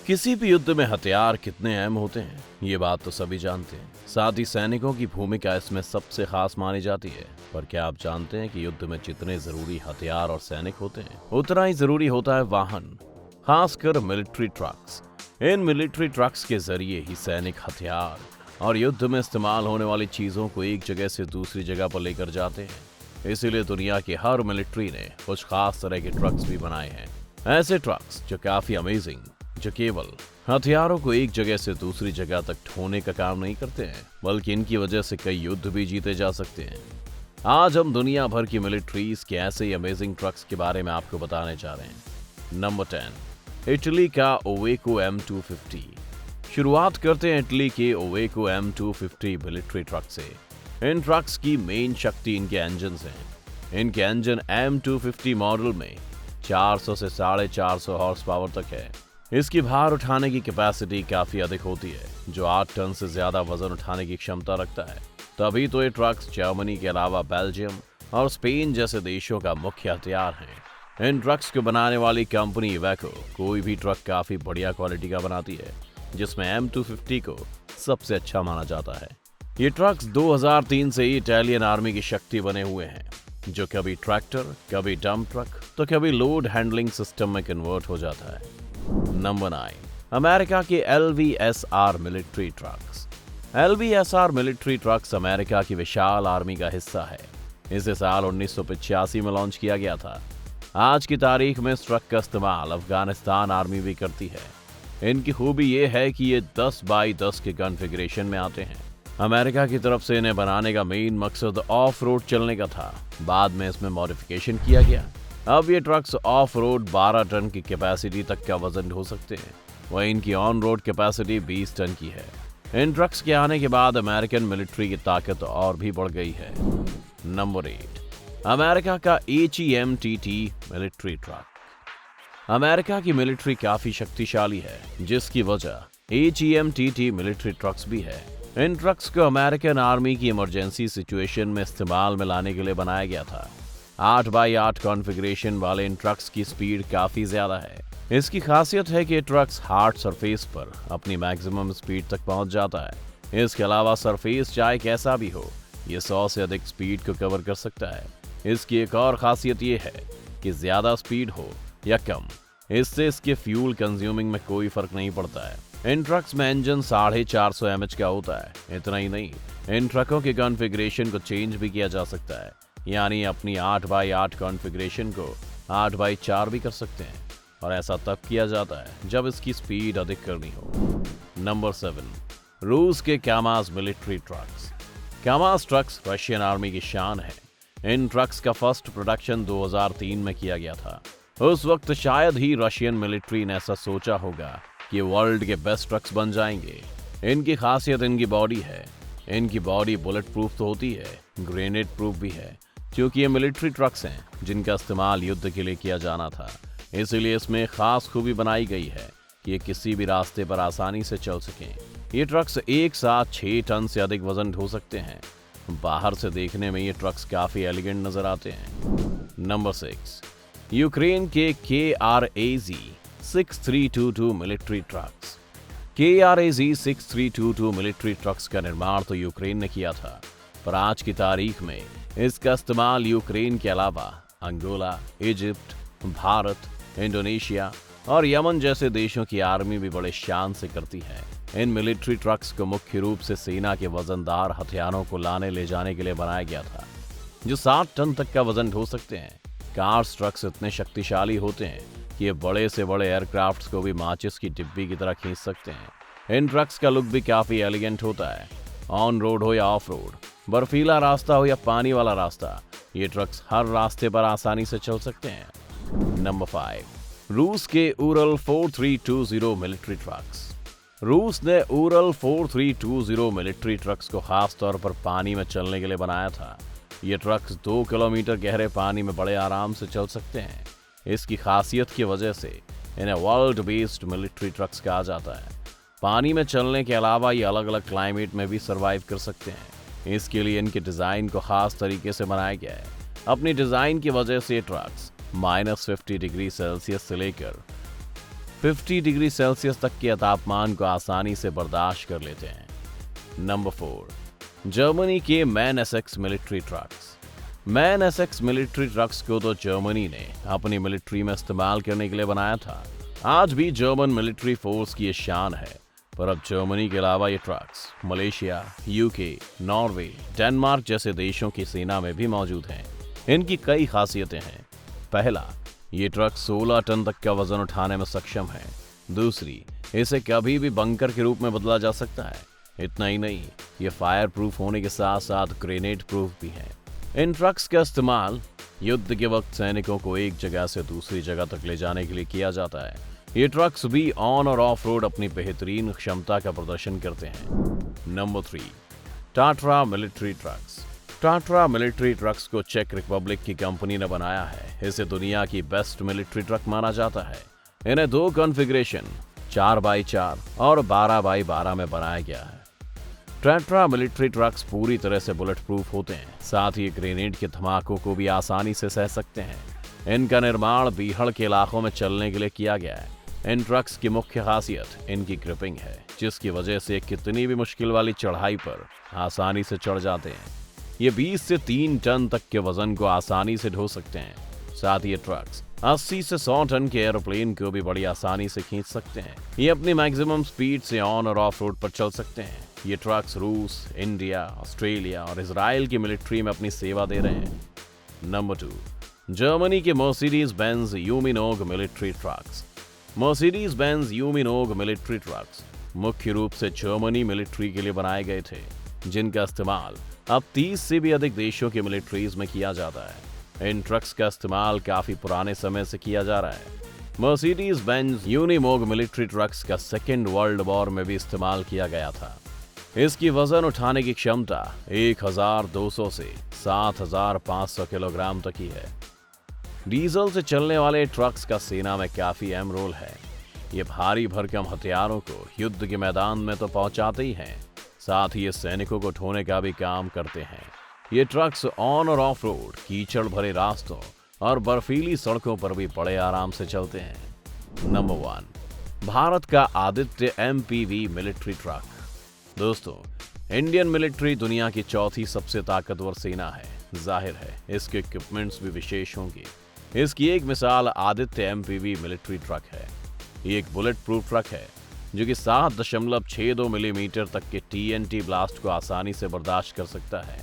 किसी भी युद्ध में हथियार कितने अहम होते हैं ये बात तो सभी जानते हैं। साथ ही सैनिकों की भूमिका इसमें सबसे खास मानी जाती है। पर क्या आप जानते हैं कि युद्ध में जितने जरूरी हथियार और सैनिक होते हैं उतना ही जरूरी होता है वाहन, खासकर military trucks. In military trucks के जरिए ही सैनिक हथियार और युद्ध में इस्तेमाल होने वाली चीजों को एक जगह से दूसरी जगह पर लेकर जाते हैं। इसीलिए दुनिया की हर मिलिट्री ने कुछ खास तरह के ट्रक्स भी बनाए हैं। ऐसे ट्रक्स जो काफी अमेजिंग, जो केवल हथियारों को एक जगह से दूसरी जगह तक ढोने का काम नहीं करते हैं, बल्कि इनकी वजह से कई युद्ध भी जीते जा सकते हैं। आज हम दुनिया भर की मिलिट्रीज के ऐसे ही अमेजिंग ट्रक्स के बारे में आपको बताने जा रहे हैं। नंबर 10, इटली का ओवेको M250। शुरुआत करते हैं इटली के ओवेको M250 मिलिट्री ट्रक से। इन ट्रक्स की मेन शक्ति इनके इंजन हैं। इनके इंजन M250 मॉडल में 400 से 450 हॉर्स पावर तक है। इसकी भार उठाने की कैपेसिटी काफी अधिक होती है, जो 8 टन से ज्यादा वजन उठाने की क्षमता रखता है। तभी तो ये ट्रक्स जर्मनी के अलावा बेल्जियम और स्पेन जैसे देशों का मुख्य हथियार हैं। इन ट्रक्स को बनाने वाली कंपनी इवेको कोई भी ट्रक काफी बढ़िया क्वालिटी का बनाती है, जिसमें M250 को सबसे अच्छा माना जाता है। ये ट्रक्स 2003 से ही इटालियन आर्मी की शक्ति बने हुए हैं, जो कभी ट्रैक्टर, कभी डंप ट्रक तो कभी लोड हैंडलिंग सिस्टम में कन्वर्ट हो जाता है। नंबर 9, अमेरिका के LVSR military trucks. LVSR military trucks America की विशाल आर्मी का हिस्सा है। इसे साल 1985 में लॉन्च किया गया था। आज की तारीख में इस ट्रक का इस्तेमाल अफगानिस्तान आर्मी भी करती है। इनकी खूबी ये है कि ये 10 बाई 10 के कॉन्फ़िगरेशन में आते हैं। अमेरिका की तरफ से इन्हें बनाने का मेन मकसद ऑफ रोड चलने का था। बाद में इसमें मॉडिफिकेशन किया गया। अब ये ट्रक्स ऑफ रोड 12 टन की कैपेसिटी तक का वजन ढो सकते हैं। वहीं इनकी ऑन रोड कैपेसिटी 20 टन की है। इन ट्रक्स के आने के बाद अमेरिकन मिलिट्री की ताकत और भी बढ़ गई है। नंबर 8, अमेरिका का HEMTT मिलिट्री ट्रक। अमेरिका की मिलिट्री काफी शक्तिशाली है, जिसकी वजह HEMTT मिलिट्री ट्रक्स भी है। इन ट्रक्स को अमेरिकन आर्मी की इमरजेंसी सिचुएशन में इस्तेमाल में लाने के लिए बनाया गया था। 8 बाई 8 कॉन्फ़िगरेशन वाले इन ट्रक्स की स्पीड काफी ज्यादा है। इसकी खासियत है कि ट्रक्स हार्ड सरफेस पर अपनी मैक्सिमम स्पीड तक पहुंच जाता है। इसके अलावा सरफेस चाहे कैसा भी हो, ये 100 से अधिक स्पीड को कवर कर सकता है। इसकी एक और खासियत ये है कि ज्यादा स्पीड हो या कम, इससे इसके फ्यूल कंज्यूमिंग में कोई फर्क नहीं पड़ता है। इन ट्रक्स में इंजन 450 mAh का होता है। इतना ही नहीं, इन ट्रकों के कॉन्फ़िगरेशन को चेंज भी किया जा सकता है, यानी अपनी 8 बाई 8 कॉन्फ़िगरेशन को 8 बाई 4 भी कर सकते हैं। और ऐसा तब किया जाता है जब इसकी स्पीड अधिक करनी हो। नंबर 7, रूस के commas military trucks. Commas trucks Russian army की शान है। इन ट्रक्स का फर्स्ट प्रोडक्शन 2003 में किया गया था। उस वक्त शायद ही रशियन मिलिट्री ने ऐसा सोचा होगा कि वर्ल्ड के बेस्ट ट्रक्स बन जाएंगे। इनकी खासियत इनकी बॉडी है। इनकी बॉडी बुलेट प्रूफ तो होती है, ग्रेनेड प्रूफ भी है, क्योंकि ये मिलिट्री ट्रक्स हैं जिनका इस्तेमाल युद्ध के लिए किया जाना था। इसीलिए इसमें खास खूबी बनाई गई है कि ये किसी भी रास्ते पर आसानी से चल सकें। ये ट्रक्स एक साथ 6 टन से अधिक वजन ढो सकते हैं। बाहर से देखने में ये ट्रक्स काफी एलिगेंट नजर आते हैं। नंबर 6, यूक्रेन के KRAZ 6322 military trucks. KRAZ 6322 military trucks का निर्माण तो यूक्रेन ने किया था, पर आज की तारीख में इसका इस्तेमाल यूक्रेन के अलावा अंगोला, इजिप्ट, भारत, इंडोनेशिया और यमन जैसे देशों की आर्मी भी बड़े शान से करती है। इन मिलिट्री ट्रक्स को मुख्य रूप से सेना के वजनदार हथियारों को लाने ले जाने के लिए बनाया गया था, जो 60 टन तक का वजन ढो सकते हैं। कार्स ट्रक्स इतने शक्तिशाली होते हैं कि ये बड़े से बड़े एयरक्राफ्ट्स को भी माचिस की डिब्बी की तरह खींच सकते हैं। इन ट्रक्स का लुक भी काफी एलिगेंट होता है। ऑन रोड हो या ऑफ रोड, बर्फीला रास्ता हो या पानी वाला रास्ता, ये ट्रक्स हर रास्ते पर आसानी से चल सकते हैं। नंबर 5, रूस के उरल 4320 मिलिट्री ट्रक्स। रूस ने उरल 4320 मिलिट्री ट्रक्स को खास तौर पर पानी में चलने के लिए बनाया था। ये ट्रक्स 2 किलोमीटर गहरे पानी में बड़े आराम से चल सकते हैं। इसकी खासियत की वजह से इन्हें वर्ल्ड बेस्ड मिलिट्री ट्रक्स कहा जाता है। पानी में चलने के अलावा ये अलग अलग क्लाइमेट में भी सर्वाइव कर सकते हैं। इसके लिए इनके डिज़ाइन को खास तरीके से बनाया गया है। अपनी डिज़ाइन की वजह से ये ट्रक्स -50 डिग्री सेल्सियस से लेकर 50 डिग्री सेल्सियस तक के तापमान को आसानी से बर्दाश्त कर लेते हैं। नंबर 4, जर्मनी के man Essex military trucks. Man Essex military trucks को तो जर्मनी ने अपनी मिलिट्री में इस्तेमाल करने के लिए बनाया था। आज भी जर्मन मिलिट्री फोर्स की ये शान है, पर अब जर्मनी के अलावा ये trucks Malaysia, UK, Norway, Denmark जैसे देशों की सेना में भी मौजूद हैं। इनकी कई खासियतें हैं। पहला, ये ट्रक 16 टन तक का वजन उठाने में सक्षम है। दूसरी, इसे कभी भी बंकर के रूप में बदला जा सकता है। इतना ही नहीं, ये फायर प्रूफ होने के साथ साथ ग्रेनेड प्रूफ भी है। इन ट्रक्स का इस्तेमाल युद्ध के वक्त सैनिकों को एक जगह से दूसरी जगह तक ले जाने के लिए किया जाता है। ये ट्रक्स भी ऑन और ऑफ रोड अपनी बेहतरीन क्षमता का प्रदर्शन करते हैं। Number 3, टाट्रा military trucks. टाट्रा military trucks को चेक रिपब्लिक की कंपनी ने बनाया है। इसे दुनिया की बेस्ट मिलिट्री ट्रक माना जाता है। इन्हें 2 कॉन्फ़िगरेशन 4x4 और 12x12 में बनाया गया है। टाट्रा मिलिट्री ट्रक्स पूरी तरह से बुलेट प्रूफ होते हैं, साथ ही ग्रेनेड के धमाकों को भी आसानी से सह सकते हैं। इनका निर्माण बीहड़ के इलाकों में चलने के लिए किया गया है। इन ट्रक्स की मुख्य खासियत इनकी ग्रिपिंग है, जिसकी वजह से कितनी भी मुश्किल वाली चढ़ाई पर आसानी से चढ़ जाते हैं। ये 20 से 3 टन तक के वजन को आसानी से ढो सकते हैं। साथ ही ये ट्रक्स 80 से 100 टन के एरोप्लेन को भी बड़ी आसानी से खींच सकते हैं। ये अपनी मैक्सिमम स्पीड से ऑन और ऑफ रोड पर चल सकते हैं। ये ट्रक्स रूस, इंडिया, ऑस्ट्रेलिया और इजराइल की मिलिट्री में अपनी सेवा दे रहे हैं। नंबर 2, जर्मनी के Mercedes Benz Unimog military trucks. Mercedes Benz Unimog military trucks मुख्य रूप से जर्मनी मिलिट्री के लिए बनाए गए थे, जिनका इस्तेमाल अब 30 से भी अधिक देशों की मिलिट्रीज में किया जाता है। इन ट्रक्स का इस्तेमाल काफी पुराने समय से किया जा रहा है। मर्सिडीज बेंज यूनिमोग मिलिट्री ट्रक्स का सेकेंड वर्ल्ड वॉर में भी इस्तेमाल किया गया था। इसकी वजन उठाने की क्षमता 1200 से 7500 किलोग्राम तक की है। डीजल से चलने वाले ट्रक्स का सेना में काफी अहम रोल है। ये भारी भरकम हथियारों को युद्ध के मैदान में तो पहुंचाते ही हैं, साथ ही ये सैनिकों को ढोने का भी काम करते हैं। ये ट्रक्स ऑन और ऑफ रोड, कीचड़ भरे रास्तों और बर्फीली सड़कों पर भी बड़े आराम से चलते हैं। नंबर 1, भारत का आदित्य MPV मिलिट्री ट्रक। दोस्तों, इंडियन मिलिट्री दुनिया की चौथी सबसे ताकतवर सेना है। जाहिर है इसके इक्विपमेंट्स भी विशेष होंगे। इसकी एक मिसाल आदित्य MPV मिलिट्री ट्रक है। ये एक बुलेट प्रूफ ट्रक है जो कि 7.62 मिलीमीटर तक के TNT ब्लास्ट को आसानी से बर्दाश्त कर सकता है।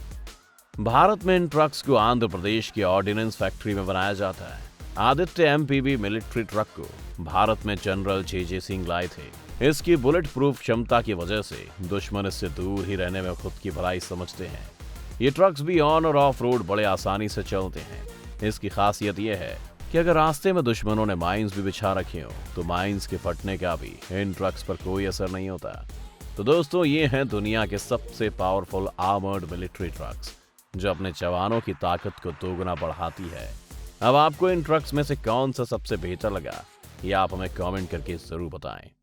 भारत में इन ट्रक्स को आंध्र प्रदेश की ऑर्डिनेंस फैक्ट्री में बनाया जाता है। आदित्य MPV मिलिट्री ट्रक को भारत में जनरल JJ सिंह लाए थे। इसकी बुलेट प्रूफ क्षमता की वजह से दुश्मन इससे दूर ही रहने में खुद की भलाई समझते हैं। ये ट्रक्स भी ऑन और ऑफ रोड बड़े आसानी से चलते हैं। इसकी खासियत यह है कि अगर रास्ते में दुश्मनों ने माइंस भी बिछा रखे हो तो माइंस के फटने का भी इन ट्रक्स पर कोई असर नहीं होता। तो दोस्तों, ये हैं दुनिया के सबसे पावरफुल आर्मर्ड मिलिट्री ट्रक्स, जो अपने जवानों की ताकत को दोगुना बढ़ाती है। अब आपको इन ट्रक्स में से कौन सा सबसे बेहतर लगा, ये आप हमें कमेंट करके जरूर बताएं।